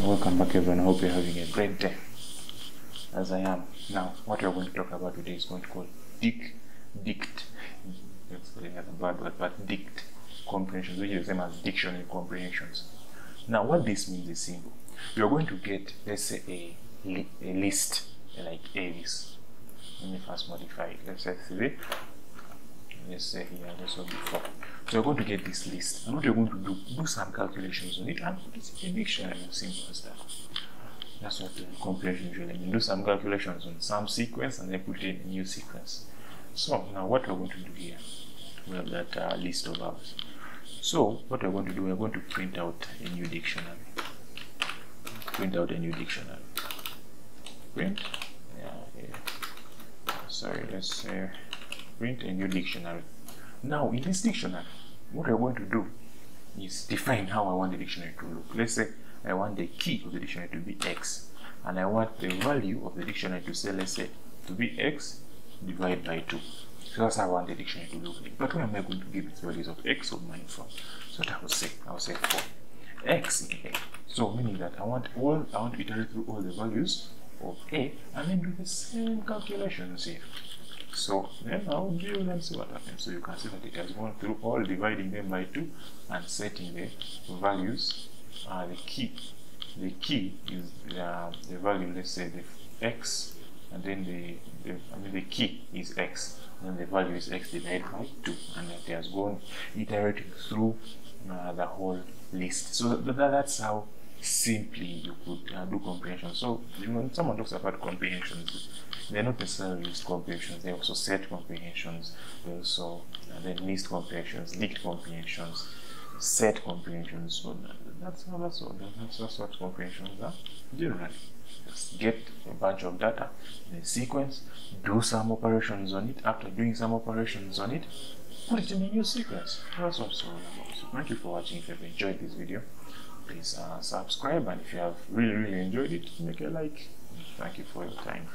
Welcome back everyone. I hope you're having a great day, as I am. Now, what we're going to talk about today is going to call Dict. Let's say a bad word, but Dict comprehensions, which is the same as dictionary comprehensions. Now, what this means is simple. You're going to get, let's say, a list like A's. Let me first modify it. Let's say 3. Let's say here, this will be 4. So you're going to get this list, and what you're going to do some calculations on it, and put it in a dictionary. Simple as that. That's what the comprehension usually means. Do some calculations on some sequence, and then put it in a new sequence. So now, what we're going to do here, we have that list of ours. So what we're going to do, we're going to print out a new dictionary. Print out a new dictionary. Print. Sorry, let's say print a new dictionary. Now, in this dictionary, what we're going to do is define how I want the dictionary to look. Let's say I want the key of the dictionary to be X, and I want the value of the dictionary to say, let's say, to be X divided by 2. So that's how I want the dictionary to look like. But where am I going to give its values of X of mine from? So what I will say 4. X in A. So meaning that I want to iterate through all the values of A and then do the same calculations here. So then I'll build and see what happens. So you can see that it has gone through all dividing them by 2 and setting the values. The key is the value, let's say the X, and then the key is X, and the value is X divided by 2, and it has gone iterating through the whole list. So that's how simply you could do comprehension. So when someone talks about comprehensions, they're not necessarily just comprehensions. They also set comprehensions. They also then list comprehensions, dict comprehensions, set comprehensions. So that's what comprehensions are generally. Just get a bunch of data in a sequence, do some operations on it. After doing some operations on it, put it in a new sequence. That's what it's all about. So thank you for watching. If you've enjoyed this video, please subscribe, and if you have really enjoyed it, make a like. Thank you for your time.